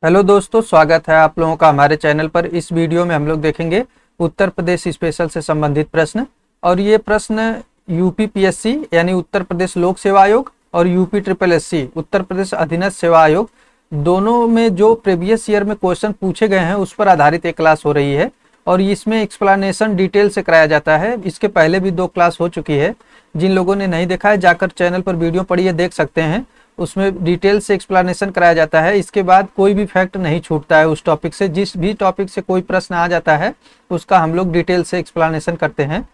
Hello दोस्तों, स्वागत है आप लोगों का हमारे चैनल पर। इस वीडियो में हम लोग देखेंगे उत्तर प्रदेश स्पेशल से संबंधित प्रश्न। और ये प्रश्न यूपी पीएससी यानी उत्तर प्रदेश लोक सेवा आयोग और UP triple SC Uttar Pradesh अधीनस्थ सेवा आयोग दोनों में जो प्रीवियस ईयर में क्वेश्चन पूछे गए हैं उस पर आधारित एक क्लास हो रही है। और इसमें एक्सप्लेनेशन डिटेल से कराया जाता है। इसके पहले भी 2 क्लास हो चुकी है। जिन लोगों ने नहीं देखा है जाकर चैनल पर वीडियो पढ़िए, देख सकते हैं। उसमें डिटेल से एक्सप्लेनेशन कराया जाता है। इसके बाद कोई भी फैक्ट नहीं छूटता है उस टॉपिक से। जिस भी टॉपिक से कोई प्रश्न आ जाता है उसका हम लोग डिटेल से एक्सप्लेनेशन करते हैं।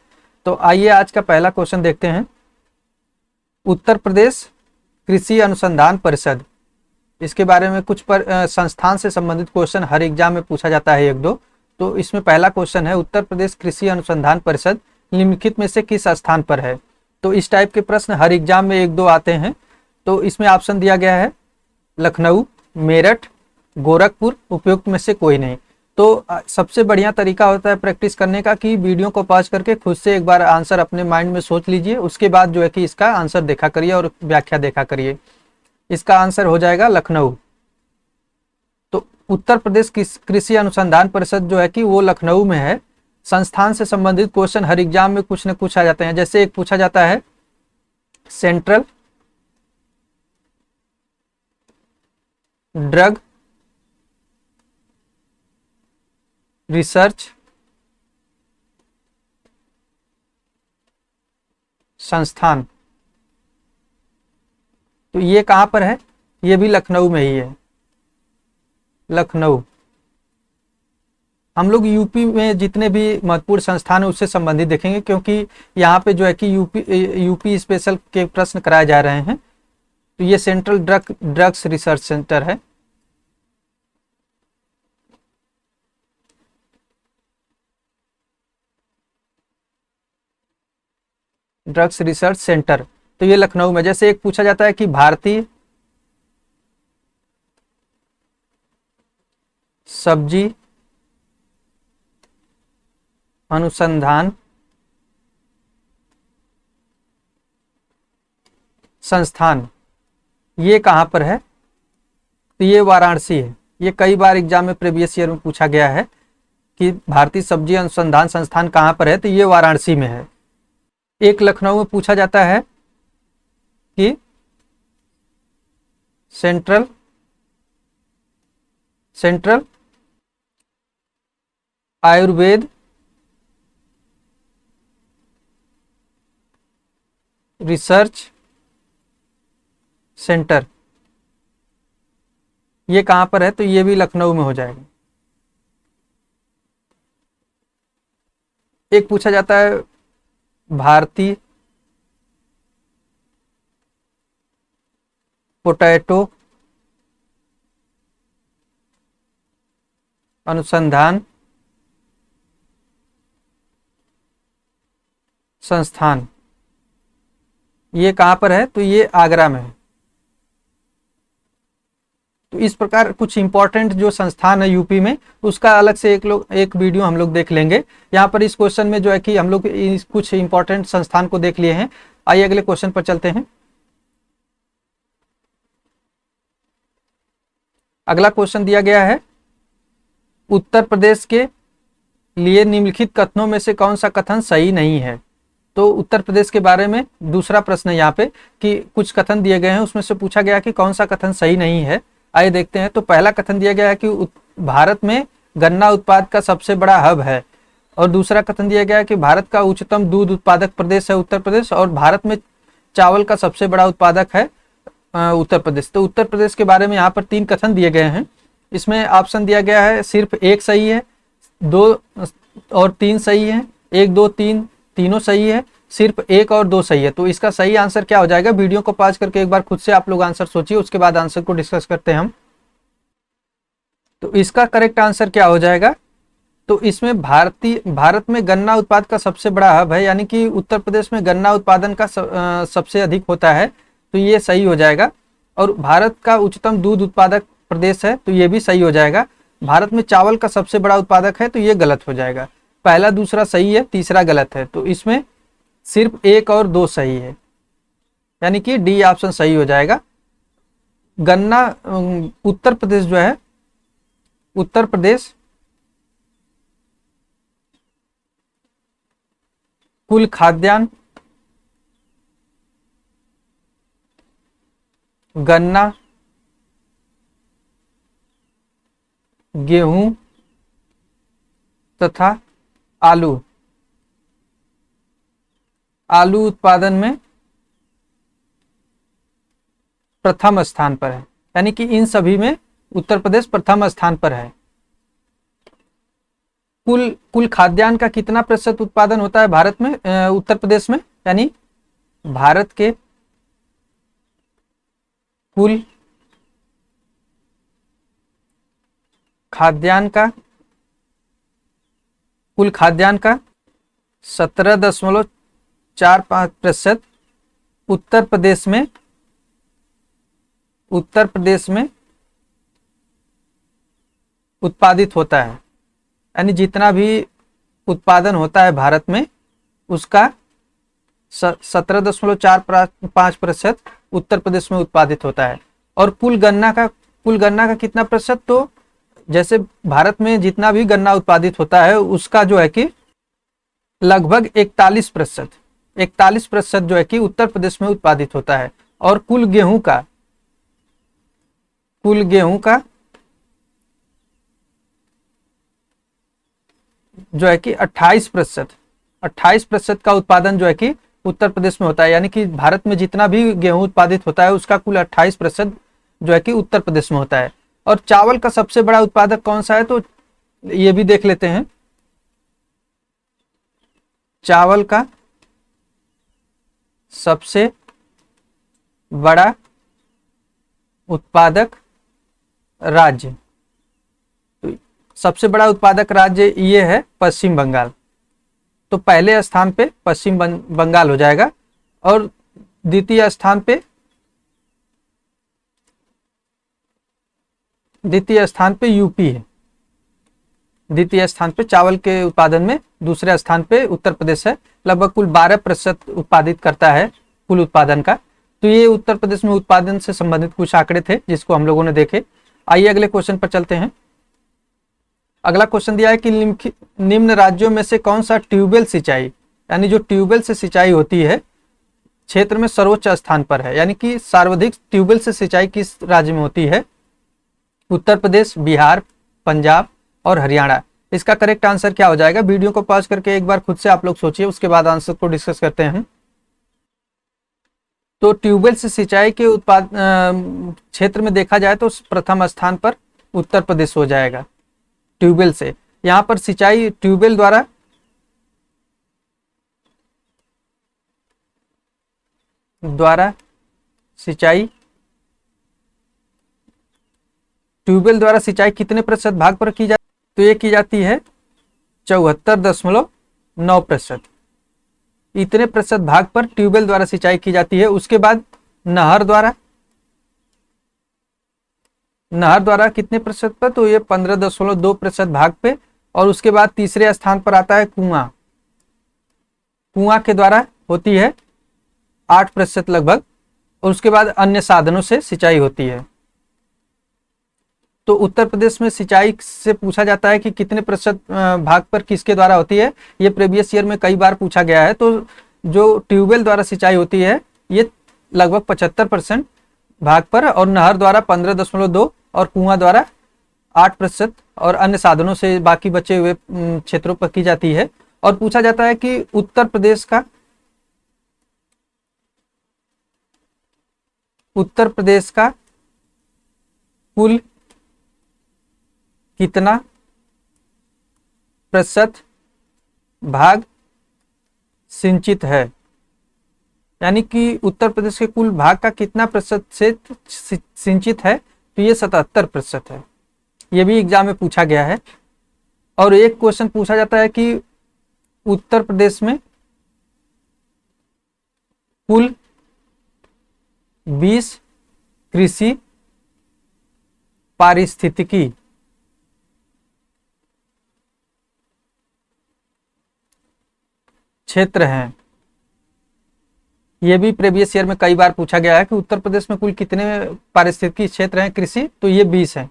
तो आइए आज का पहला क्वेश्चन देखते हैं। उत्तर प्रदेश कृषि अनुसंधान परिषद, इसके बारे में कुछ संस्थान से संबंधित क्वेश्चन हर एग्जाम में पूछा जाता है 1-2। तो इसमें पहला क्वेश्चन है, उत्तर प्रदेश कृषि अनुसंधान परिषद निम्नलिखित में से किस स्थान पर है। तो इस टाइप के प्रश्न हर एग्जाम में 1-2 आते हैं। तो इसमें ऑप्शन दिया गया है लखनऊ, मेरठ, गोरखपुर, उपयुक्त में से कोई नहीं। तो सबसे बढ़िया तरीका होता है प्रैक्टिस करने का कि वीडियो को पॉज करके खुद से एक बार आंसर अपने माइंड में सोच लीजिए, उसके बाद जो है कि इसका आंसर देखा करिए और व्याख्या देखा करिए। इसका आंसर हो जाएगा लखनऊ। तो उत्तर प्रदेश कृषि अनुसंधान परिषद जो है कि वो लखनऊ में है। संस्थान से संबंधित क्वेश्चन हर एग्जाम में कुछ न कुछ आ जाते हैं। जैसे एक पूछा जाता है सेंट्रल ड्रग रिसर्च संस्थान, तो ये कहां पर है? ये भी लखनऊ में ही है, लखनऊ। हम लोग यूपी में जितने भी महत्वपूर्ण संस्थान है उससे संबंधित देखेंगे, क्योंकि यहाँ पे जो है कि यूपी स्पेशल के प्रश्न कराए जा रहे हैं। तो ये सेंट्रल ड्रग्स रिसर्च सेंटर है। ड्रग्स रिसर्च सेंटर, तो ये लखनऊ में। जैसे एक पूछा जाता है कि भारतीय सब्जी अनुसंधान संस्थान, ये कहां पर है? तो ये वाराणसी है। ये कई बार एग्जाम में प्रीवियस ईयर में पूछा गया है कि भारतीय सब्जी अनुसंधान संस्थान कहां पर है, तो ये वाराणसी में है। एक लखनऊ में पूछा जाता है कि सेंट्रल आयुर्वेद रिसर्च सेंटर, ये कहां पर है? तो ये भी लखनऊ में हो जाएगा। एक पूछा जाता है भारतीय पोटैटो अनुसंधान संस्थान, ये कहां पर है? तो ये आगरा में है। तो इस प्रकार कुछ इंपॉर्टेंट जो संस्थान है यूपी में उसका अलग से एक वीडियो हम लोग देख लेंगे। यहाँ पर इस क्वेश्चन में जो है कि हम लोग कुछ इंपॉर्टेंट संस्थान को देख लिए हैं। आइए अगले क्वेश्चन पर चलते हैं। अगला क्वेश्चन दिया गया है, उत्तर प्रदेश के लिए निम्नलिखित कथनों में से कौन सा कथन सही नहीं है। तो उत्तर प्रदेश के बारे में दूसरा प्रश्न है यहाँ पे कि कुछ कथन दिए गए हैं, उसमें से पूछा गया कि कौन सा कथन सही नहीं है। आइए देखते हैं। तो पहला कथन दिया गया है कि भारत में गन्ना उत्पाद का सबसे बड़ा हब है। और दूसरा कथन दिया गया है कि भारत का उच्चतम दूध उत्पादक प्रदेश है उत्तर प्रदेश, और भारत में चावल का सबसे बड़ा उत्पादक है उत्तर प्रदेश। तो उत्तर प्रदेश के बारे में यहाँ पर 3 कथन दिए गए हैं। इसमें ऑप्शन दिया गया है सिर्फ एक सही है, 2 और 3 सही है, 1, 2, 3 तीनों सही है, सिर्फ 1 और 2 सही है। तो इसका सही आंसर क्या हो जाएगा? वीडियो को पॉज करके एक बार खुद से आप लोग आंसर सोचिए, उसके बाद आंसर को डिस्कस करते हैं हम। तो इसका करेक्ट आंसर क्या हो जाएगा? तो इसमें भारत में गन्ना उत्पाद का सबसे बड़ा हब है, यानी कि उत्तर प्रदेश में गन्ना उत्पादन का सबसे अधिक होता है, तो ये सही हो जाएगा। और भारत का उच्चतम दूध उत्पादक प्रदेश है, तो ये भी सही हो जाएगा। भारत में चावल का सबसे बड़ा उत्पादक है, तो ये गलत हो जाएगा। पहला दूसरा सही है, तीसरा गलत है। तो इसमें सिर्फ 1 और 2 सही है, यानी कि डी ऑप्शन सही हो जाएगा। गन्ना उत्तर प्रदेश जो है उत्तर प्रदेश कुल खाद्यान्न, गन्ना, गेहूं तथा आलू उत्पादन में प्रथम स्थान पर है। यानी कि इन सभी में उत्तर प्रदेश प्रथम स्थान पर है। कुल खाद्यान्न का कितना प्रतिशत उत्पादन होता है भारत में, उत्तर प्रदेश में? यानी भारत के कुल खाद्यान्न का 17.45% उत्तर प्रदेश में उत्पादित होता है। यानी जितना भी उत्पादन होता है भारत में उसका 17.45% उत्तर प्रदेश में उत्पादित होता है। और कुल गन्ना का कितना प्रतिशत? तो जैसे भारत में जितना भी गन्ना उत्पादित होता है उसका जो है कि लगभग 41% जो है कि उत्तर प्रदेश में उत्पादित होता है। और कुल गेहूं का जो है कि 28% का उत्पादन जो है कि उत्तर प्रदेश में होता है। यानी कि भारत में जितना भी गेहूं उत्पादित होता है उसका कुल 28% जो है कि उत्तर प्रदेश में होता है। और चावल का सबसे बड़ा उत्पादक कौन सा है? तो ये भी देख लेते हैं। चावल का सबसे बड़ा उत्पादक राज्य, तो सबसे बड़ा उत्पादक राज्य ये है पश्चिम बंगाल। तो पहले स्थान पे पश्चिम बंगाल हो जाएगा और द्वितीय स्थान पे यूपी है। द्वितीय स्थान पे चावल के उत्पादन में दूसरे स्थान पे उत्तर प्रदेश है। लगभग कुल 12% उत्पादित करता है कुल उत्पादन का। तो ये उत्तर प्रदेश में उत्पादन से संबंधित कुछ आंकड़े थे जिसको हम लोगों ने देखे। आइए अगले क्वेश्चन पर चलते हैं। अगला क्वेश्चन दिया है कि निम्न राज्यों में से कौन सा ट्यूबवेल सिंचाई, यानी जो ट्यूबवेल से सिंचाई होती है, क्षेत्र में सर्वोच्च स्थान पर है। यानी कि सर्वाधिक ट्यूबवेल से सिंचाई किस राज्य में होती है? उत्तर प्रदेश, बिहार, पंजाब और हरियाणा। इसका करेक्ट आंसर क्या हो जाएगा? वीडियो को पॉज करके एक बार खुद से आप लोग सोचिए, उसके बाद आंसर को डिस्कस करते हैं। तो ट्यूबवेल से सिंचाई के क्षेत्र में देखा जाए तो प्रथम स्थान पर उत्तर प्रदेश हो जाएगा। ट्यूबवेल से यहाँ पर सिंचाई ट्यूबवेल द्वारा सिंचाई कितने प्रतिशत भाग पर की जाती? तो ये की जाती है 74.9%। इतने प्रतिशत भाग पर ट्यूबवेल द्वारा सिंचाई की जाती है। उसके बाद नहर द्वारा कितने प्रतिशत पर? तो ये 15.2% भाग पे। और उसके बाद तीसरे स्थान पर आता है कुआं के द्वारा होती है 8% लगभग। और उसके बाद अन्य साधनों से सिंचाई होती है। तो उत्तर प्रदेश में सिंचाई से पूछा जाता है कि कितने प्रतिशत भाग पर किसके द्वारा होती है। ये प्रीवियस ईयर में कई बार पूछा गया है। तो जो ट्यूबवेल द्वारा सिंचाई होती है ये लगभग 75% भाग पर, और नहर द्वारा 15.2 और कुआं द्वारा 8% और अन्य साधनों से बाकी बचे हुए क्षेत्रों पर की जाती है। और पूछा जाता है कि उत्तर प्रदेश का कुल कितना प्रतिशत भाग सिंचित है? यानी कि उत्तर प्रदेश के कुल भाग का कितना प्रतिशत से सिंचित है? तो ये 77% है। ये भी एग्जाम में पूछा गया है। और एक क्वेश्चन पूछा जाता है कि उत्तर प्रदेश में कुल 20 कृषि पारिस्थितिकी क्षेत्र हैं। यह भी प्रीवियस ईयर में कई बार पूछा गया है कि उत्तर प्रदेश में कुल कितने पारिस्थितिकी क्षेत्र हैं कृषि? तो ये 20 हैं।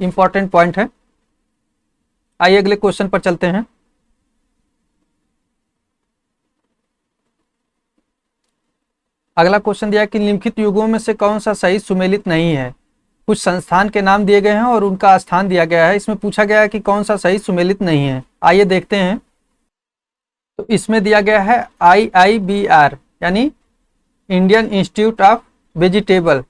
इंपॉर्टेंट पॉइंट है। आइए अगले क्वेश्चन पर चलते हैं। अगला क्वेश्चन दिया कि निम्नलिखित युगों में से कौन सा सही सुमेलित नहीं है। कुछ संस्थान के नाम दिए गए हैं और उनका स्थान दिया गया है। इसमें पूछा गया है कि कौन सा सही सुमेलित नहीं है। आइए देखते हैं। तो इसमें दिया गया है IIBR यानी इंडियन इंस्टीट्यूट ऑफ वेजिटेबल,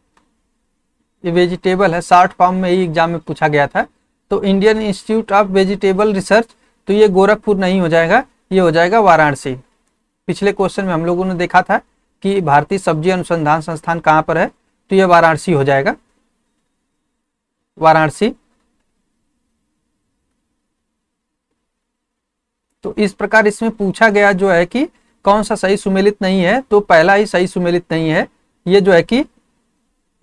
ये वेजिटेबल है, शॉर्ट फॉर्म में ही एग्जाम में पूछा गया था। तो Indian institute of vegetable research, तो ये गोरखपुर नहीं हो जाएगा, ये हो जाएगा वाराणसी। पिछले क्वेश्चन में हम लोगों ने देखा था कि भारतीय सब्जी अनुसंधान संस्थान कहाँ पर है, तो ये वाराणसी हो जाएगा, वाराणसी। तो इस प्रकार इसमें पूछा गया जो है कि कौन सा सही सुमेलित नहीं है, तो पहला ही सही सुमेलित नहीं है, ये जो है कि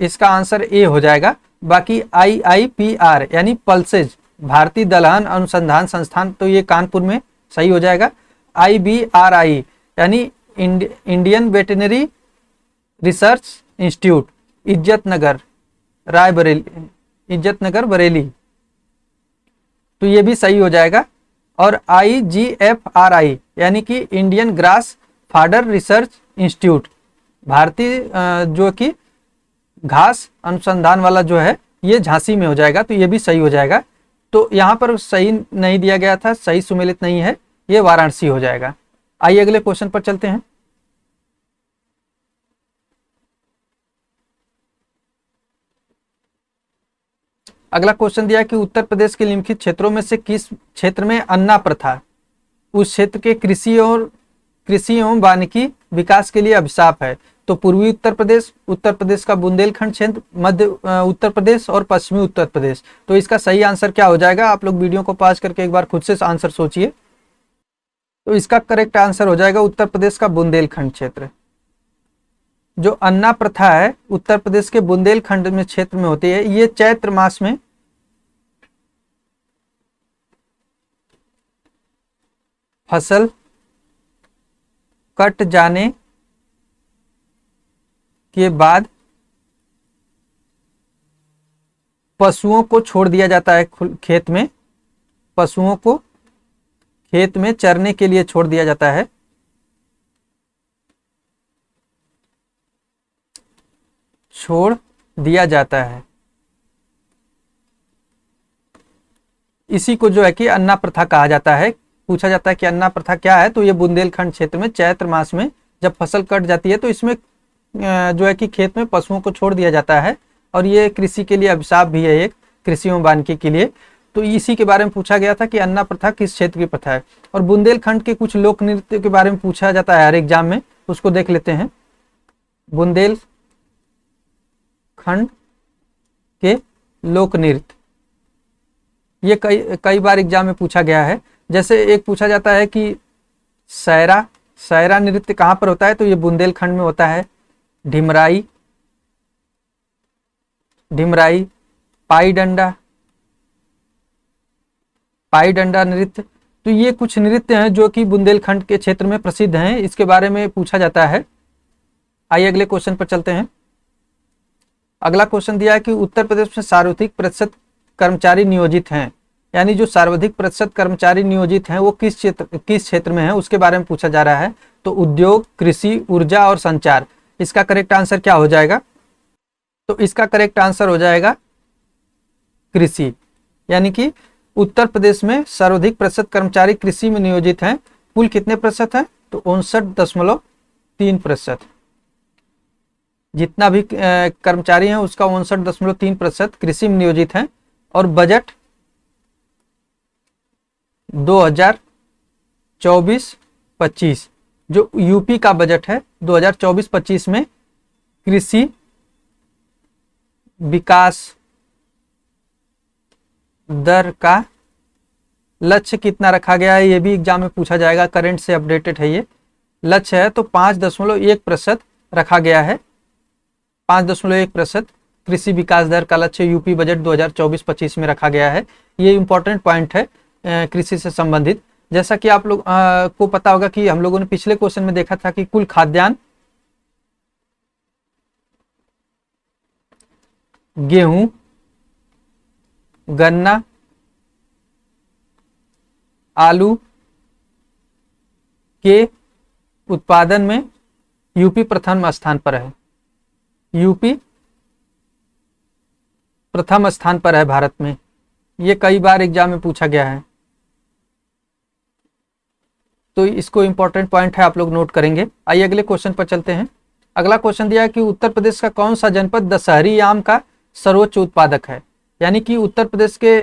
इसका आंसर ए हो जाएगा। बाकी IIPR यानी पल्सेज भारतीय दलहन अनुसंधान संस्थान, तो ये कानपुर में सही हो जाएगा। IBRI यानी Indian veterinary research institute Izzatnagar Raebareli, Izzatnagar Bareilly, तो ये भी सही हो जाएगा। और IGFRI यानी कि इंडियन ग्रास फाडर रिसर्च इंस्टीट्यूट, भारतीय जो कि घास अनुसंधान वाला जो है, ये झांसी में हो जाएगा, तो ये भी सही हो जाएगा। तो यहाँ पर सही नहीं दिया गया था, सही सुमेलित नहीं है, ये वाराणसी हो जाएगा। आइए अगले क्वेश्चन पर चलते हैं। अगला क्वेश्चन दिया कि उत्तर प्रदेश के निम्नलिखित क्षेत्रों में से किस क्षेत्र में अन्ना प्रथा उस क्षेत्र के कृषि एवं वानिकी विकास के लिए अभिशाप है। तो पूर्वी उत्तर प्रदेश का बुंदेलखंड क्षेत्र, मध्य उत्तर प्रदेश और पश्चिमी उत्तर प्रदेश। तो इसका सही आंसर क्या हो जाएगा, आप लोग वीडियो को पॉज करके एक बार खुद से आंसर सोचिए। तो इसका करेक्ट आंसर हो जाएगा उत्तर प्रदेश का बुंदेलखंड क्षेत्र। जो अन्ना प्रथा है उत्तर प्रदेश के बुंदेलखंड में क्षेत्र में होती है। ये चैत्र मास में फसल कट जाने के बाद पशुओं को छोड़ दिया जाता है खेत में, पशुओं को खेत में चरने के लिए छोड़ दिया जाता है। छोड़ दिया जाता है, इसी को जो है कि अन्ना प्रथा कहा जाता है। पूछा जाता है कि अन्ना प्रथा क्या है, तो ये बुंदेलखंड क्षेत्र में चैत्र मास में जब फसल कट जाती है तो इसमें जो है कि खेत में पशुओं को छोड़ दिया जाता है, और ये कृषि के लिए अभिशाप भी है, एक कृषि एवं वानिकी के लिए। तो इसी के बारे में पूछा गया था कि अन्ना प्रथा किस क्षेत्र की प्रथा है। और बुंदेलखंड के कुछ लोक नृत्य के बारे में पूछा जाता है हर एग्जाम में, उसको देख लेते हैं। बुंदेलखंड के लोक नृत्य, ये कई बार एग्जाम में पूछा गया है। जैसे एक पूछा जाता है कि सैरा नृत्य कहाँ पर होता है, तो ये बुंदेलखंड में होता है। ढिमराई, पाई डंडा नृत्य, तो ये कुछ नृत्य हैं जो कि बुंदेलखंड के क्षेत्र में प्रसिद्ध हैं, इसके बारे में पूछा जाता है। आइए अगले क्वेश्चन पर चलते हैं। अगला क्वेश्चन दिया है कि उत्तर प्रदेश में सर्वाधिक प्रतिशत कर्मचारी नियोजित हैं, यानी जो सर्वाधिक प्रतिशत कर्मचारी नियोजित हैं वो किस क्षेत्र में है, उसके बारे में पूछा जा रहा है। तो उद्योग, कृषि, ऊर्जा और संचार, इसका करेक्ट आंसर क्या हो जाएगा, तो इसका करेक्ट आंसर हो जाएगा कृषि। यानी कि उत्तर प्रदेश में सर्वाधिक प्रतिशत कर्मचारी कृषि में नियोजित हैं। कुल कितने प्रतिशत है, तो 59.3%। जितना भी कर्मचारी हैं उसका 59.3% कृषि में नियोजित हैं। और बजट 2024-25 जो यूपी का बजट है 2024-25 में कृषि विकास दर का लक्ष्य कितना रखा गया है, ये भी एग्जाम में पूछा जाएगा, करंट से अपडेटेड है ये लक्ष्य है। तो 5.1% रखा गया है, 5.1% कृषि विकास दर का लक्ष्य यूपी बजट 2024-25 में रखा गया है। ये इंपॉर्टेंट पॉइंट है कृषि से संबंधित। जैसा कि आप लोग को पता होगा कि हम लोगों ने पिछले क्वेश्चन में देखा था कि कुल खाद्यान्न गेहूं, गन्ना, आलू के उत्पादन में यूपी प्रथम स्थान पर है। यूपी प्रथम स्थान पर है भारत में। ये कई बार एग्जाम में पूछा गया है, तो इसको इंपॉर्टेंट पॉइंट है, आप लोग नोट करेंगे। आइए अगले क्वेश्चन पर चलते हैं। अगला क्वेश्चन दिया है कि उत्तर प्रदेश का कौन सा जनपद दशहरी आम का सर्वोच्च उत्पादक है। यानी कि उत्तर प्रदेश के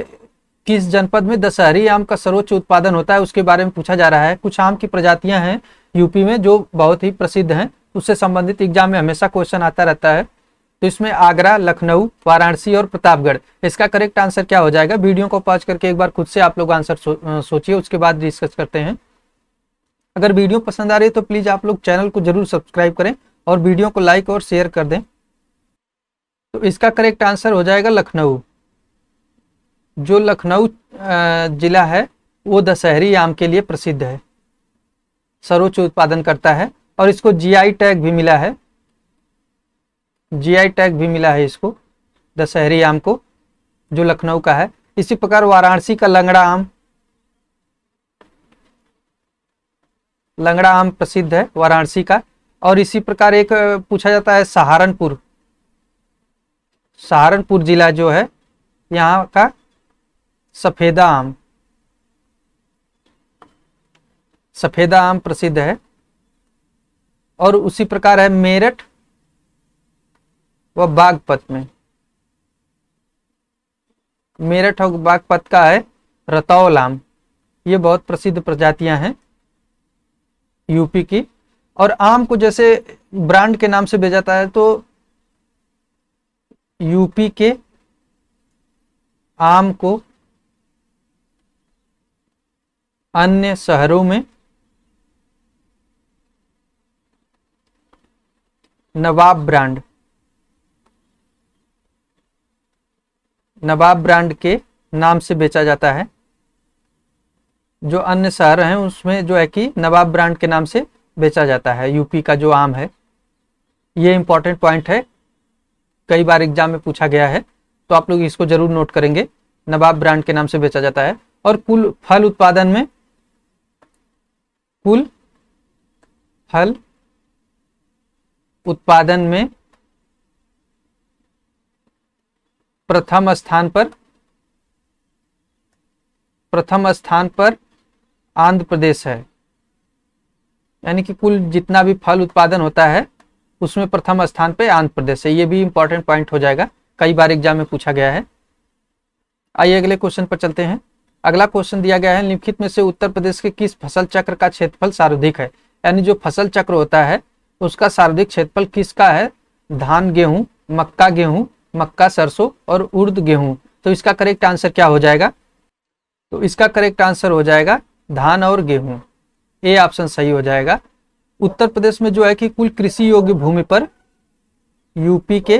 किस जनपद में दशहरी आम का सर्वोच्च उत्पादन होता है, उसके बारे में पूछा जा रहा है। कुछ आम की प्रजातियां हैं यूपी में जो बहुत ही प्रसिद्ध हैं, उससे संबंधित एग्जाम में हमेशा क्वेश्चन आता रहता है। तो इसमें आगरा, लखनऊ, वाराणसी और प्रतापगढ़, इसका करेक्ट आंसर क्या हो जाएगा? वीडियो को पॉज करके एक बार खुद से आप लोग आंसर सोचिए, उसके बाद डिस्कस करते हैं। अगर वीडियो पसंद आ रही है तो प्लीज आप लोग चैनल को जरूर सब्सक्राइब करें और वीडियो को लाइक और शेयर कर दें। तो इसका करेक्ट आंसर हो जाएगा लखनऊ। जो लखनऊ जिला है वो दशहरी आम के लिए प्रसिद्ध है, सर्वोच्च उत्पादन करता है और इसको जीआई टैग भी मिला है। जीआई टैग भी मिला है इसको, दशहरी आम को, जो लखनऊ का है। इसी प्रकार वाराणसी का लंगड़ा आम प्रसिद्ध है वाराणसी का। और इसी प्रकार एक पूछा जाता है सहारनपुर जिला जो है, यहाँ का सफेदा आम प्रसिद्ध है। और उसी प्रकार है मेरठ व बागपत में, मेरठ और बागपत का है रतौल आम। ये बहुत प्रसिद्ध प्रजातियां हैं यूपी की। और आम को जैसे ब्रांड के नाम से भेजा जाता है, तो यूपी के आम को अन्य शहरों में नवाब ब्रांड के नाम से बेचा जाता है। जो अन्य शहर हैं उसमें जो है कि नवाब ब्रांड के नाम से बेचा जाता है यूपी का जो आम है। ये इंपॉर्टेंट पॉइंट है, कई बार एग्जाम में पूछा गया है, तो आप लोग इसको जरूर नोट करेंगे। नवाब ब्रांड के नाम से बेचा जाता है। और कुल फल उत्पादन में प्रथम स्थान पर आंध्र प्रदेश है। यानी कि कुल जितना भी फल उत्पादन होता है उसमें प्रथम स्थान पे आंध्र प्रदेश है। ये भी इंपॉर्टेंट पॉइंट हो जाएगा, कई बार एग्जाम में पूछा गया है। आइए अगले क्वेश्चन पर चलते हैं। अगला क्वेश्चन दिया गया है, निम्नलिखित में से उत्तर प्रदेश के किस फसल चक्र का क्षेत्रफल सर्वाधिक है। यानी जो फसल चक्र होता है उसका सर्वाधिक क्षेत्रफल किसका है? धान गेहूं, मक्का सरसों और उर्द गेहूं। तो इसका करेक्ट आंसर क्या हो जाएगा? तो इसका करेक्ट आंसर हो जाएगा धान और गेहूं। ए ऑप्शन सही हो जाएगा। उत्तर प्रदेश में जो है कि कुल कृषि योग्य भूमि पर यूपी के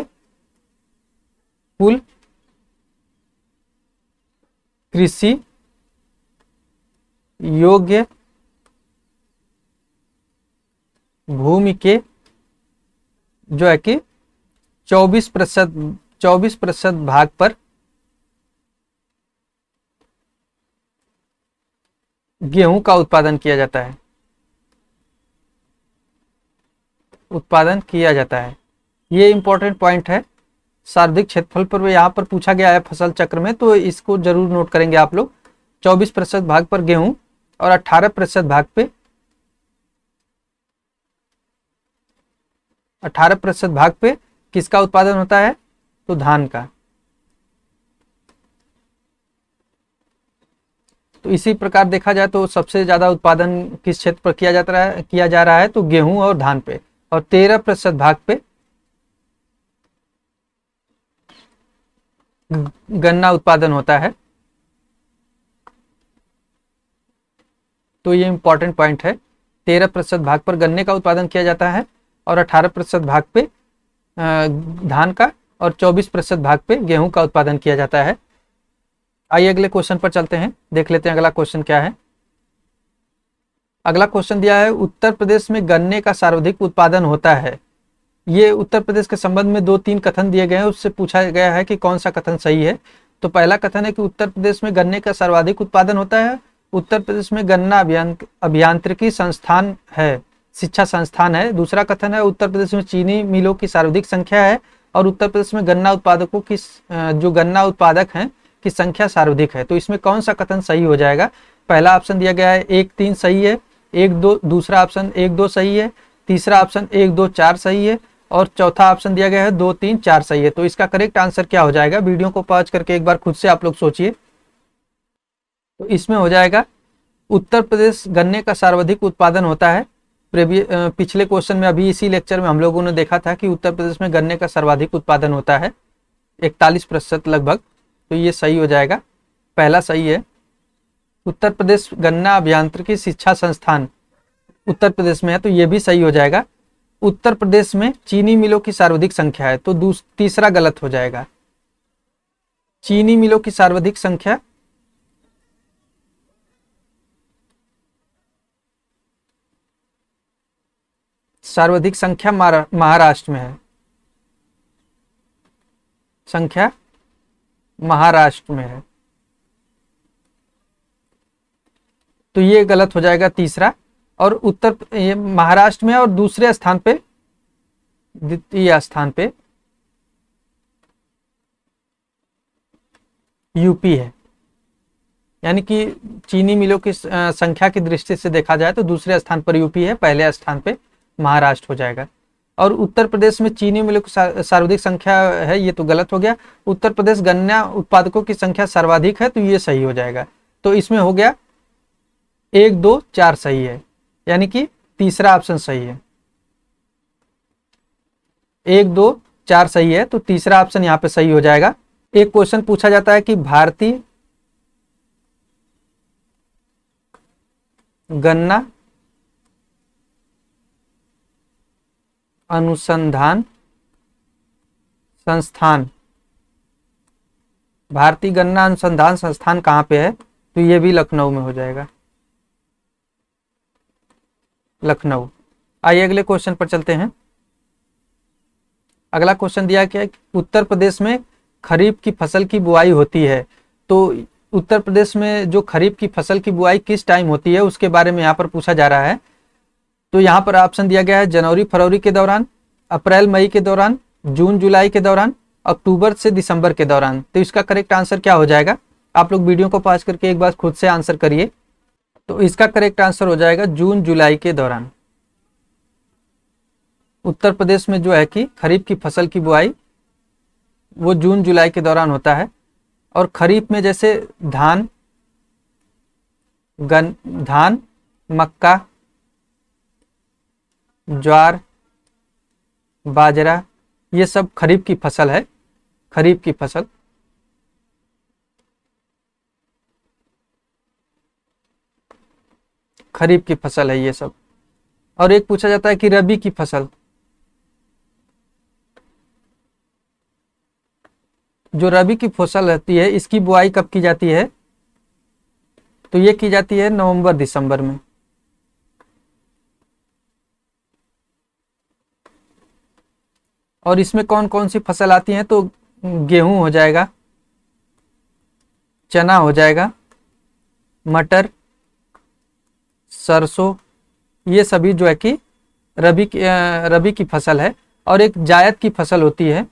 कुल कृषि योग्य भूमि के जो है कि 24% भाग पर गेहूं का उत्पादन किया जाता है। ये इंपॉर्टेंट पॉइंट है। सर्वाधिक क्षेत्रफल पर यहाँ पर पूछा गया है फसल चक्र में, तो इसको जरूर नोट करेंगे आप लोग। 24% भाग पर गेहूं और 18% भाग पे किसका उत्पादन होता है? तो धान का। तो इसी प्रकार देखा जाए तो सबसे ज्यादा उत्पादन किस क्षेत्र पर किया जा रहा है? तो गेहूं और धान पे। और 13% भाग पे गन्ना उत्पादन होता है। तो ये इंपॉर्टेंट पॉइंट है। 13% भाग पर गन्ने का उत्पादन किया जाता है और 18% भाग पे धान का और 24% भाग पे गेहूं का उत्पादन किया जाता है। आइए अगले क्वेश्चन पर चलते हैं, देख लेते हैं अगला क्वेश्चन क्या है। अगला क्वेश्चन दिया है, उत्तर प्रदेश में गन्ने का सर्वाधिक उत्पादन होता है। ये उत्तर प्रदेश के संबंध में 2-3 कथन दिए गए हैं, उससे पूछा गया है कि कौन सा कथन सही है। तो पहला कथन है कि उत्तर प्रदेश में गन्ने का सर्वाधिक उत्पादन होता है। उत्तर प्रदेश में गन्ना अभियांत्रिकी संस्थान है, शिक्षा संस्थान है। दूसरा कथन है उत्तर प्रदेश में चीनी मिलों की सर्वाधिक संख्या है और उत्तर प्रदेश में गन्ना उत्पादकों की जो गन्ना उत्पादक हैं की संख्या सर्वाधिक है। तो इसमें कौन सा कथन सही हो जाएगा? पहला ऑप्शन दिया गया है 1, 3 सही है, 1, 2, दूसरा ऑप्शन 1, 2 सही है, तीसरा ऑप्शन 1, 2, 4 सही है और चौथा ऑप्शन दिया गया है 2, 3, 4 सही है। तो इसका करेक्ट आंसर क्या हो जाएगा? वीडियो को पॉज करके एक बार खुद से आप लोग सोचिए। तो इसमें हो जाएगा उत्तर प्रदेश गन्ने का सर्वाधिक उत्पादन होता है। पिछले क्वेश्चन में, अभी इसी लेक्चर में हम लोगों ने देखा था कि उत्तर प्रदेश में गन्ने का सर्वाधिक उत्पादन होता है 41% लगभग। तो ये सही हो जाएगा, पहला सही है। उत्तर प्रदेश गन्ना अभियांत्रिकी शिक्षा संस्थान उत्तर प्रदेश में है, तो ये भी सही हो जाएगा। उत्तर प्रदेश में चीनी मिलों की सर्वाधिक संख्या है, तो तीसरा गलत हो जाएगा। चीनी मिलों की सर्वाधिक संख्या महाराष्ट्र में है, संख्या महाराष्ट्र में है, तो ये गलत हो जाएगा तीसरा। और ये महाराष्ट्र में और दूसरे स्थान पे, द्वितीय स्थान पे यूपी है। यानी कि चीनी मिलों की संख्या की दृष्टि से देखा जाए तो दूसरे स्थान पर यूपी है, पहले स्थान पे महाराष्ट्र हो जाएगा। और उत्तर प्रदेश में चीनी मिलों की सर्वाधिक संख्या है, ये तो गलत हो गया। उत्तर प्रदेश गन्ना उत्पादकों की संख्या सर्वाधिक है, तो ये सही हो जाएगा। तो इसमें हो गया 1, 2, 4 सही है, यानी कि तीसरा ऑप्शन सही है। 1, 2, 4 सही है, तो तीसरा ऑप्शन यहाँ पे सही हो जाएगा। एक क्वेश्चन पूछा जाता है कि भारतीय गन्ना अनुसंधान संस्थान, भारतीय गन्ना अनुसंधान संस्थान कहाँ पे है? तो ये भी लखनऊ में हो जाएगा, लखनऊ। आइए अगले क्वेश्चन पर चलते हैं। अगला क्वेश्चन दिया क्या है? उत्तर प्रदेश में खरीफ की फसल की बुआई होती है। तो उत्तर प्रदेश में जो खरीफ की फसल की बुआई किस टाइम होती है उसके बारे में यहाँ पर पूछा जा रहा है। तो यहाँ पर ऑप्शन दिया गया है जनवरी फरवरी के दौरान, अप्रैल मई के दौरान, जून जुलाई के दौरान, अक्टूबर से दिसंबर के दौरान। तो इसका करेक्ट आंसर क्या हो जाएगा? आप लोग वीडियो को पॉज करके एक बार खुद से आंसर करिए। तो इसका करेक्ट आंसर हो जाएगा जून जुलाई के दौरान। उत्तर प्रदेश में जो है कि खरीफ की फसल की बुआई वो जून जुलाई के दौरान होता है। और खरीफ में जैसे धान, मक्का, ज्वार, बाजरा, ये सब खरीफ की फसल है, खरीफ की फसल। खरीफ की फसल है ये सब। और एक पूछा जाता है कि रबी की फसल, जो रबी की फसल रहती है इसकी बुआई कब की जाती है? तो ये की जाती है नवंबर दिसंबर में। और इसमें कौन कौन सी फसल आती हैं? तो गेहूं हो जाएगा, चना हो जाएगा, मटर, सरसों, ये सभी जो है कि रबी की फसल है। और एक जायद की फसल होती है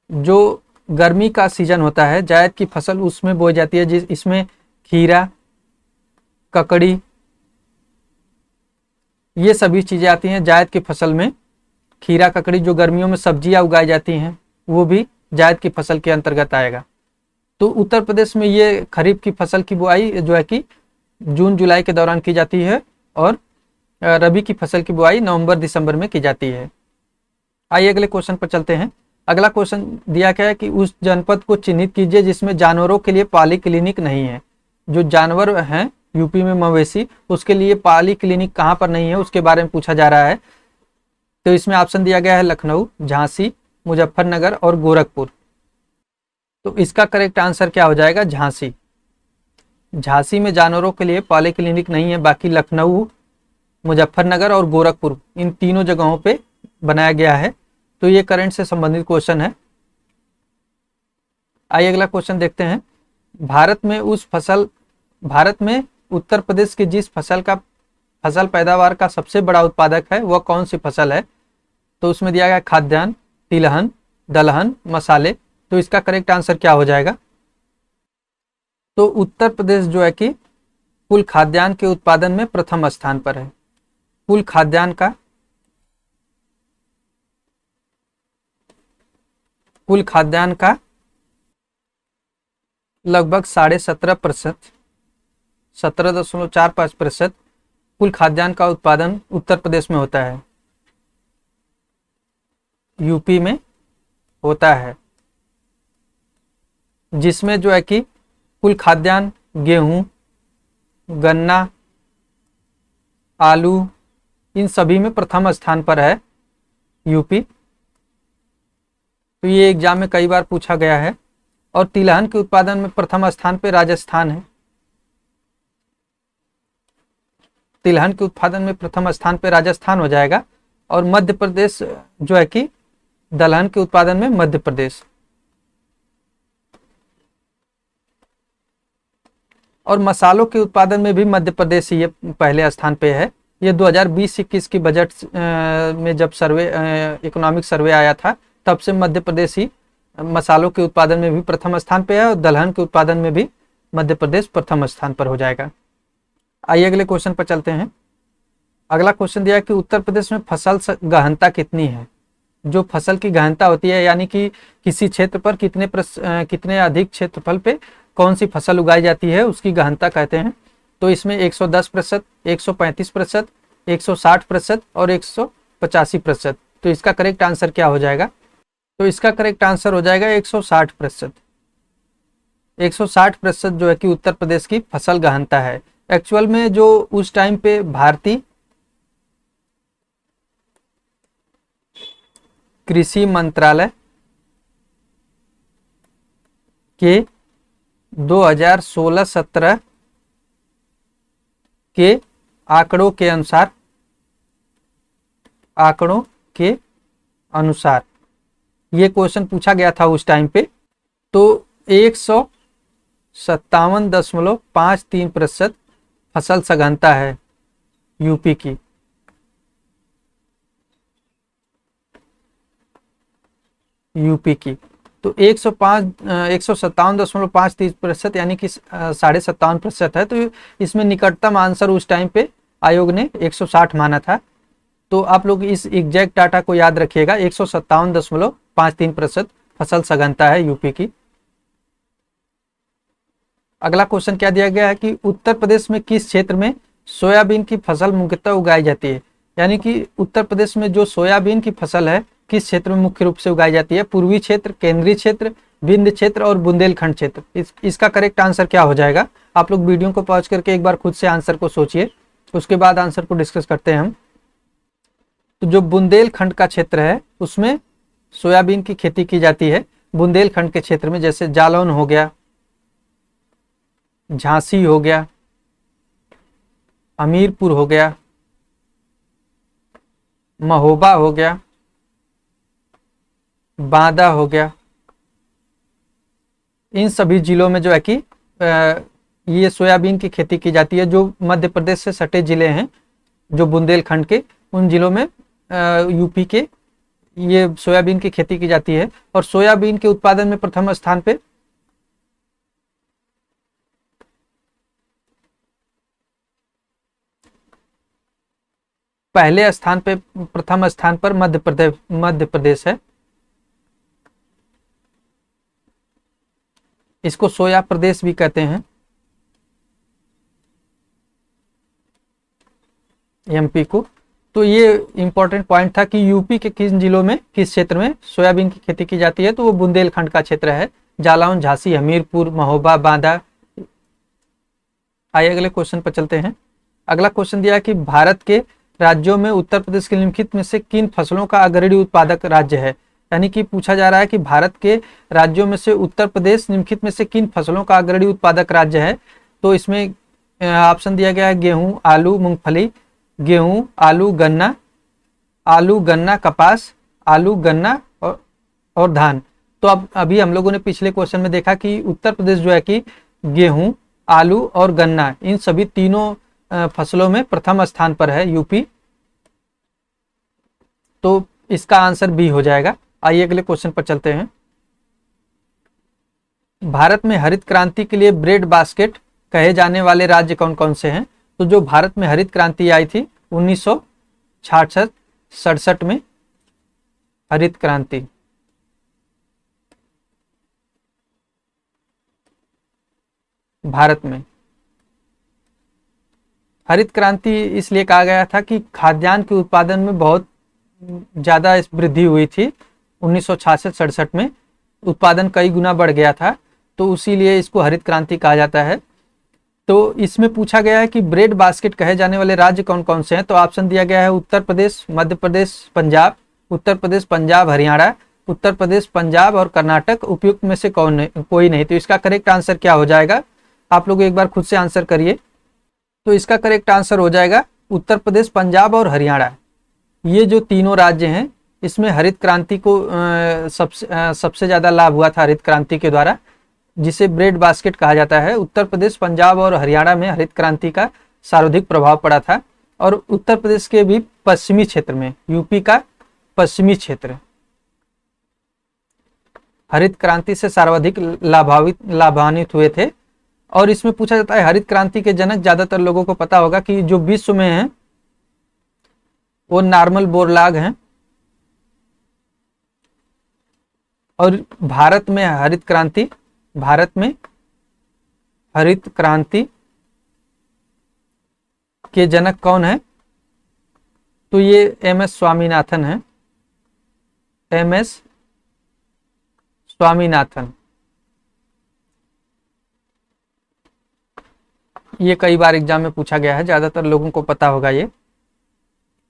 जो गर्मी का सीजन होता है, जायद की फसल उसमें बोई जाती है, इसमें खीरा, ककड़ी, ये सभी चीजें आती हैं जायद की फसल में। खीरा, ककड़ी जो गर्मियों में सब्जियां उगाई जाती हैं वो भी जायद की फसल के अंतर्गत आएगा। तो उत्तर प्रदेश में ये खरीफ की फसल की बुआई जो है कि जून जुलाई के दौरान की जाती है और रबी की फसल की बुआई नवंबर दिसंबर में की जाती है। आइए अगले क्वेश्चन पर चलते हैं। अगला क्वेश्चन दिया गया है कि उस जनपद को चिन्हित कीजिए जिसमें जानवरों के लिए पाली क्लिनिक नहीं है। जो जानवर हैं यूपी में मवेशी, उसके लिए पाली क्लिनिक कहाँ पर नहीं है उसके बारे में पूछा जा रहा है। तो इसमें ऑप्शन दिया गया है लखनऊ, झांसी, मुजफ्फरनगर और गोरखपुर। तो इसका करेक्ट आंसर क्या हो जाएगा? झांसी। झांसी में जानवरों के लिए पाली क्लिनिक नहीं है, बाकी लखनऊ, मुजफ्फरनगर और गोरखपुर इन तीनों जगहों पे बनाया गया है। तो ये करंट से संबंधित क्वेश्चन है। आइए अगला क्वेश्चन देखते हैं। भारत में उत्तर प्रदेश की जिस फसल पैदावार का सबसे बड़ा उत्पादक है वह कौन सी फसल है? तो उसमें दिया गया खाद्यान्न, तिलहन, दलहन, मसाले। तो इसका करेक्ट आंसर क्या हो जाएगा? तो उत्तर प्रदेश जो है कि कुल खाद्यान्न के उत्पादन में प्रथम स्थान पर है। कुल खाद्यान्न का लगभग 17.5%, 17.45% कुल खाद्यान्न का उत्पादन उत्तर प्रदेश में होता है, यूपी में होता है, जिसमें जो है कि कुल खाद्यान्न गेहूं, गन्ना, आलू, इन सभी में प्रथम स्थान पर है यूपी। तो ये एग्जाम में कई बार पूछा गया है। और तिलहन के उत्पादन में प्रथम स्थान पे राजस्थान है। तिलहन के उत्पादन में प्रथम स्थान पे राजस्थान हो जाएगा। और मध्य प्रदेश जो है कि दलहन के उत्पादन में मध्य प्रदेश। और मसालों के उत्पादन में भी मध्य प्रदेश ही ये पहले स्थान पे है। ये 2020-21 की बजट में जब इकोनॉमिक सर्वे आया था तब से मध्य प्रदेश ही मसालों के उत्पादन में भी प्रथम स्थान पे है और दलहन के उत्पादन में भी मध्य प्रदेश प्रथम स्थान पर हो जाएगा। आइए अगले क्वेश्चन पर चलते हैं। अगला क्वेश्चन दिया है कि उत्तर प्रदेश में फसल गहनता कितनी है? जो फसल की गहनता होती है यानी कि किसी क्षेत्र पर कितने अधिक क्षेत्रफल पे कौन सी फसल उगाई जाती है उसकी गहनता कहते हैं। तो इसमें 110%, 135%, 160% और 185%। तो इसका करेक्ट आंसर क्या हो जाएगा? तो इसका करेक्ट आंसर हो जाएगा 160%। 160% जो है कि उत्तर प्रदेश की फसल गहनता है। एक्चुअल में जो उस टाइम पे भारतीय कृषि मंत्रालय के 2016-17 के आंकड़ों के अनुसार ये क्वेश्चन पूछा गया था उस टाइम पे। तो 157.53% फसल सघनता है यूपी की। तो 157.53% यानी कि 57.5% है। तो इसमें निकटतम आंसर उस टाइम पे आयोग ने 160 माना था। तो आप लोग इस एग्जैक्ट डाटा को याद रखिएगा। 157.53% फसल सघनता है यूपी की। अगला क्वेश्चन क्या दिया गया है कि उत्तर प्रदेश में किस क्षेत्र में सोयाबीन की फसल मुख्यतः उगाई जाती है? यानी कि उत्तर प्रदेश में जो सोयाबीन की फसल है किस क्षेत्र में मुख्य रूप से उगाई जाती है? पूर्वी क्षेत्र, केंद्रीय क्षेत्र, विंध्य क्षेत्र और बुंदेलखंड क्षेत्र। इसका करेक्ट आंसर क्या हो जाएगा? आप लोग वीडियो को पॉज करके एक बार खुद से आंसर को सोचिए, उसके बाद आंसर को डिस्कस करते हैं हम। तो जो बुंदेलखंड का क्षेत्र है उसमें सोयाबीन की खेती की जाती है। बुंदेलखंड के क्षेत्र में जैसे जालौन हो गया, झांसी हो गया, हमीरपुर हो गया, महोबा हो गया, बांदा हो गया, इन सभी जिलों में जो है कि ये सोयाबीन की खेती की जाती है। जो मध्य प्रदेश से सटे जिले हैं जो बुंदेलखंड के, उन जिलों में यूपी के ये सोयाबीन की खेती की जाती है। और सोयाबीन के उत्पादन में प्रथम स्थान पे प्रथम स्थान पर मध्य प्रदेश है। इसको सोया प्रदेश भी कहते हैं, एमपी को। तो ये इंपॉर्टेंट पॉइंट था कि यूपी के किस जिलों में, किस क्षेत्र में सोयाबीन की खेती की जाती है। तो वो बुंदेलखंड का क्षेत्र है, जालौन, झांसी, हमीरपुर, महोबा, बांदा। आइए अगले क्वेश्चन पर चलते हैं। अगला क्वेश्चन दिया है कि भारत के राज्यों में उत्तर प्रदेश के निम्नलिखित में से किन फसलों का अग्रणी उत्पादक राज्य है? यानी कि पूछा जा रहा है कि भारत के राज्यों में से उत्तर प्रदेश निम्नलिखित में से किन फसलों का अग्रणी उत्पादक राज्य है? तो इसमें ऑप्शन दिया गया है गेहूं, आलू, मूंगफली, गेहूं, आलू, गन्ना, कपास, आलू, गन्ना और धान। तो अब अभी हम लोगों ने पिछले क्वेश्चन में देखा कि उत्तर प्रदेश जो है कि गेहूं, आलू और गन्ना, इन सभी तीनों फसलों में प्रथम स्थान पर है यूपी। तो इसका आंसर बी हो जाएगा। आइए अगले क्वेश्चन पर चलते हैं। भारत में हरित क्रांति के लिए ब्रेड बास्केट कहे जाने वाले राज्य कौन कौन से हैं? तो जो भारत में हरित क्रांति आई थी 1966-67 में, हरित क्रांति, भारत में हरित क्रांति इसलिए कहा गया था कि खाद्यान्न के उत्पादन में बहुत ज़्यादा वृद्धि हुई थी 1966-67 में, उत्पादन कई गुना बढ़ गया था, तो इसीलिए इसको हरित क्रांति कहा जाता है। तो इसमें पूछा गया है कि ब्रेड बास्केट कहे जाने वाले राज्य कौन कौन से हैं? तो ऑप्शन दिया गया है उत्तर प्रदेश, मध्य प्रदेश, पंजाब, उत्तर प्रदेश, पंजाब, हरियाणा, उत्तर प्रदेश, पंजाब और कर्नाटक। उपयुक्त में से कोई नहीं। तो इसका करेक्ट आंसर क्या हो जाएगा? आप लोग एक बार खुद से आंसर करिए। तो इसका करेक्ट आंसर हो जाएगा उत्तर प्रदेश, पंजाब और हरियाणा। ये जो तीनों राज्य हैं, इसमें हरित क्रांति को सबसे ज़्यादा लाभ हुआ था हरित क्रांति के द्वारा, जिसे ब्रेड बास्केट कहा जाता है। उत्तर प्रदेश, पंजाब और हरियाणा में हरित क्रांति का सर्वाधिक प्रभाव पड़ा था, और उत्तर प्रदेश के भी पश्चिमी क्षेत्र में, यूपी का पश्चिमी क्षेत्र, हरित क्रांति से सर्वाधिक लाभान्वित हुए थे। और इसमें पूछा जाता है हरित क्रांति के जनक, ज्यादातर लोगों को पता होगा कि जो विश्व में हैं वो नॉर्मन बोरलॉग हैं, और भारत में हरित क्रांति के जनक कौन है? तो ये एम.एस. स्वामीनाथन है, एम.एस. स्वामीनाथन। ये कई बार एग्जाम में पूछा गया है, ज्यादातर लोगों को पता होगा ये।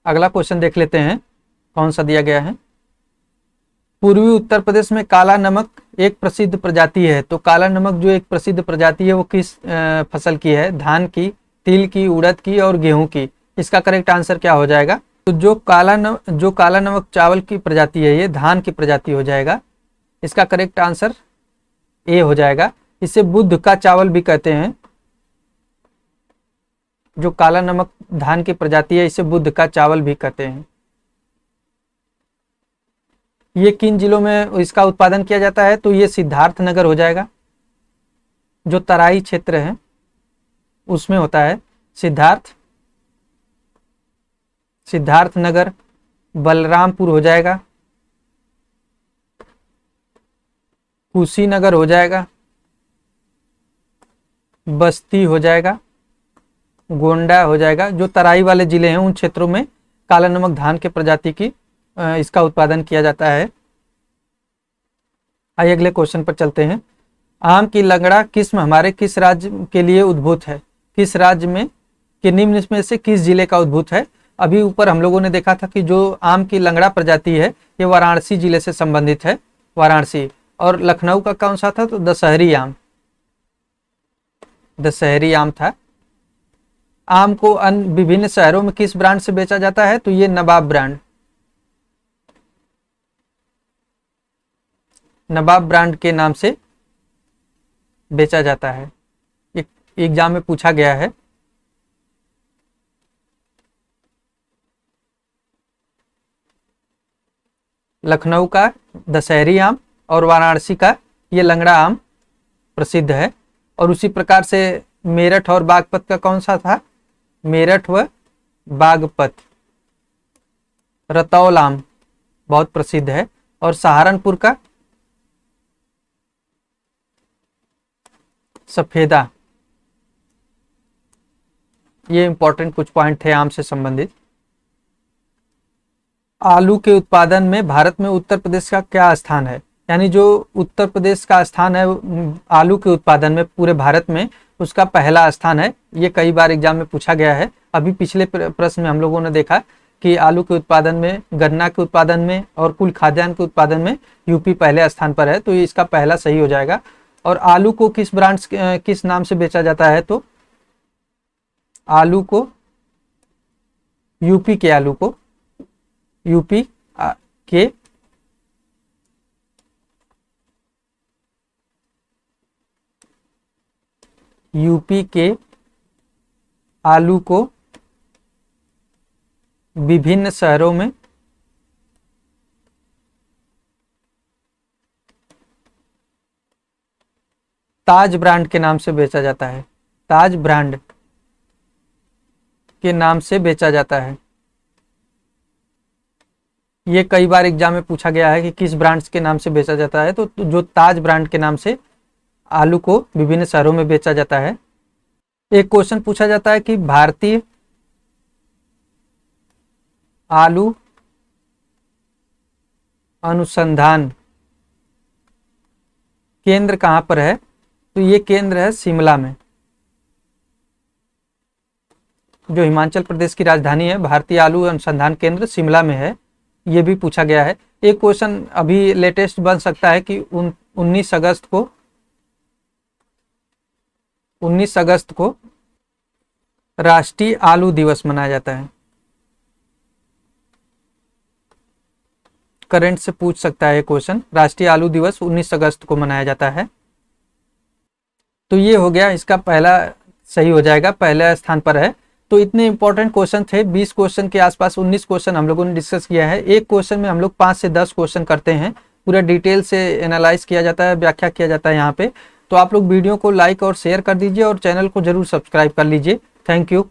अगला क्वेश्चन देख लेते हैं कौन सा दिया गया है। पूर्वी उत्तर प्रदेश में काला नमक एक प्रसिद्ध प्रजाति है। तो काला नमक जो एक प्रसिद्ध प्रजाति है वो किस फसल की है? धान की, तिल की, उड़द की और गेहूं की। इसका करेक्ट आंसर क्या हो जाएगा? तो जो काला नमक चावल की प्रजाति है, ये धान की प्रजाति हो जाएगा। इसका करेक्ट आंसर ए हो जाएगा। इसे बुध का चावल भी कहते हैं। जो काला नमक धान की प्रजाति है, इसे बुध का चावल भी कहते हैं। ये किन जिलों में इसका उत्पादन किया जाता है? तो ये सिद्धार्थनगर हो जाएगा, जो तराई क्षेत्र है उसमें होता है। सिद्धार्थनगर, बलरामपुर हो जाएगा, कुशीनगर हो जाएगा, बस्ती हो जाएगा, गोंडा हो जाएगा। जो तराई वाले जिले हैं उन क्षेत्रों में काला नमक धान के प्रजाति की इसका उत्पादन किया जाता है। आइए अगले क्वेश्चन पर चलते हैं। आम की लंगड़ा किस्म हमारे किस राज्य के लिए उद्भूत है? किस राज्य में के निम्न में से किस जिले का उद्भूत है? अभी ऊपर हम लोगों ने देखा था कि जो आम की लंगड़ा प्रजाति है ये वाराणसी जिले से संबंधित है, वाराणसी। और लखनऊ का कौन सा था? तो दशहरी आम था। आम को विभिन्न शहरों में किस ब्रांड से बेचा जाता है? तो ये नवाब ब्रांड के नाम से बेचा जाता है। एक एग्जाम में पूछा गया है। लखनऊ का दशहरी आम और वाराणसी का ये लंगड़ा आम प्रसिद्ध है। और उसी प्रकार से मेरठ और बागपत का कौन सा था? मेरठ व बागपत, रतौल आम बहुत प्रसिद्ध है। और सहारनपुर का सफेदा। ये इंपॉर्टेंट कुछ पॉइंट थे आम से संबंधित। आलू के उत्पादन में भारत में उत्तर प्रदेश का क्या स्थान है? यानी जो उत्तर प्रदेश का स्थान है आलू के उत्पादन में पूरे भारत में, उसका पहला स्थान है। ये कई बार एग्जाम में पूछा गया है। अभी पिछले प्रश्न में हम लोगों ने देखा कि आलू के उत्पादन में, गन्ना के उत्पादन में और कुल खाद्यान्न के उत्पादन में यूपी पहले स्थान पर है। तो ये इसका पहला सही हो जाएगा। और आलू को किस नाम से बेचा जाता है? तो आलू को, यूपी के आलू को, यूपी के यूपी के आलू को विभिन्न शहरों में ताज ब्रांड के नाम से बेचा जाता है। ताज ब्रांड के नाम से बेचा जाता है। ये कई बार एग्जाम में पूछा गया है कि किस ब्रांड्स के नाम से बेचा जाता है, तो जो ताज ब्रांड के नाम से आलू को विभिन्न शहरों में बेचा जाता है। एक क्वेश्चन पूछा जाता है कि भारतीय आलू अनुसंधान केंद्र कहाँ पर है, तो ये केंद्र है शिमला में। जो हिमाचल प्रदेश की राजधानी है, भारतीय आलू अनुसंधान केंद्र शिमला में है। ये भी पूछा गया है। एक क्वेश्चन अभी लेटेस्ट बन सकता है कि 19 अगस्त को राष्ट्रीय आलू दिवस मनाया जाता है। करंट से पूछ सकता है क्वेश्चन, राष्ट्रीय आलू दिवस 19 अगस्त को मनाया जाता है। तो ये हो गया, इसका पहला सही हो जाएगा, पहला स्थान पर है। तो इतने इंपॉर्टेंट क्वेश्चन थे, 20 क्वेश्चन के आसपास 19 क्वेश्चन हम लोगों ने डिस्कस किया है। एक क्वेश्चन में हम लोग 5 से 10 क्वेश्चन करते हैं, पूरा डिटेल से एनालाइज किया जाता है, व्याख्या किया जाता है यहाँ पे। तो आप लोग वीडियो को लाइक और शेयर कर दीजिए और चैनल को जरूर सब्सक्राइब कर लीजिए। Thank you.